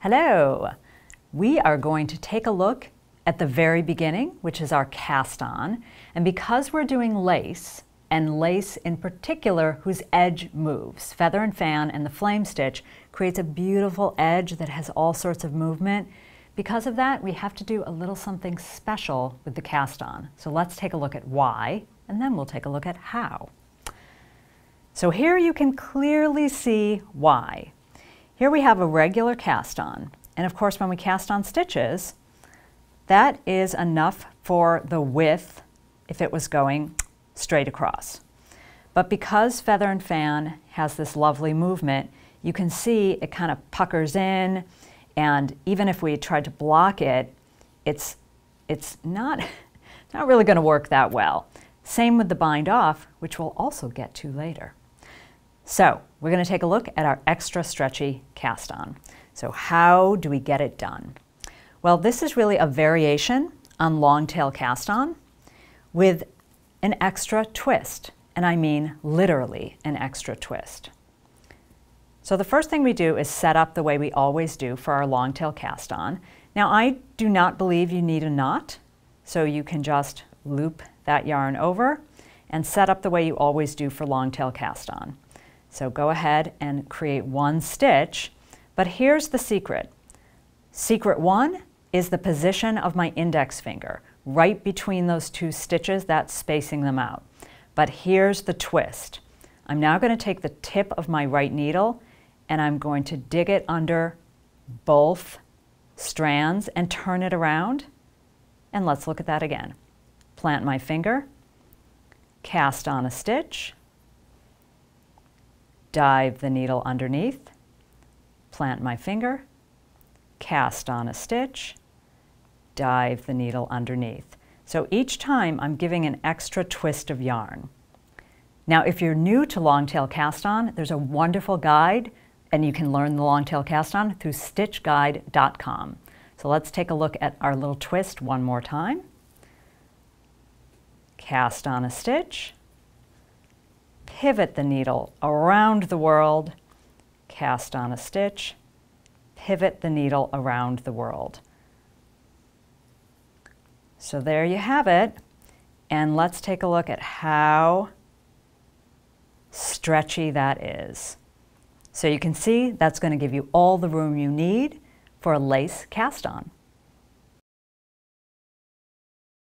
Hello! We are going to take a look at the very beginning, which is our cast on. And because we're doing lace, and lace in particular whose edge moves, feather and fan and the flame stitch creates a beautiful edge that has all sorts of movement. Because of that, we have to do a little something special with the cast on. So let's take a look at why, and then we'll take a look at how. So here you can clearly see why. Here we have a regular cast on, and of course when we cast on stitches, that is enough for the width if it was going straight across. But because feather and fan has this lovely movement, you can see it kind of puckers in, and even if we tried to block it, it's not really going to work that well. Same with the bind off, which we'll also get to later. So we're going to take a look at our extra stretchy cast on. So how do we get it done? Well, this is really a variation on long tail cast on with an extra twist, and I mean literally an extra twist. So the first thing we do is set up the way we always do for our long tail cast on. Now I do not believe you need a knot, so you can just loop that yarn over and set up the way you always do for long tail cast on. So go ahead and create one stitch, but here's the secret. Secret one is the position of my index finger, right between those two stitches, that's spacing them out. But here's the twist. I'm now going to take the tip of my right needle and I'm going to dig it under both strands and turn it around. And let's look at that again. Plant my finger, cast on a stitch, dive the needle underneath, plant my finger, cast on a stitch, dive the needle underneath. So each time I'm giving an extra twist of yarn. Now if you're new to long tail cast on, there's a wonderful guide and you can learn the long tail cast on through stitchguide.com. So let's take a look at our little twist one more time. Cast on a stitch, pivot the needle around the world, cast on a stitch, pivot the needle around the world. So there you have it, and let's take a look at how stretchy that is. So you can see that's going to give you all the room you need for a lace cast on.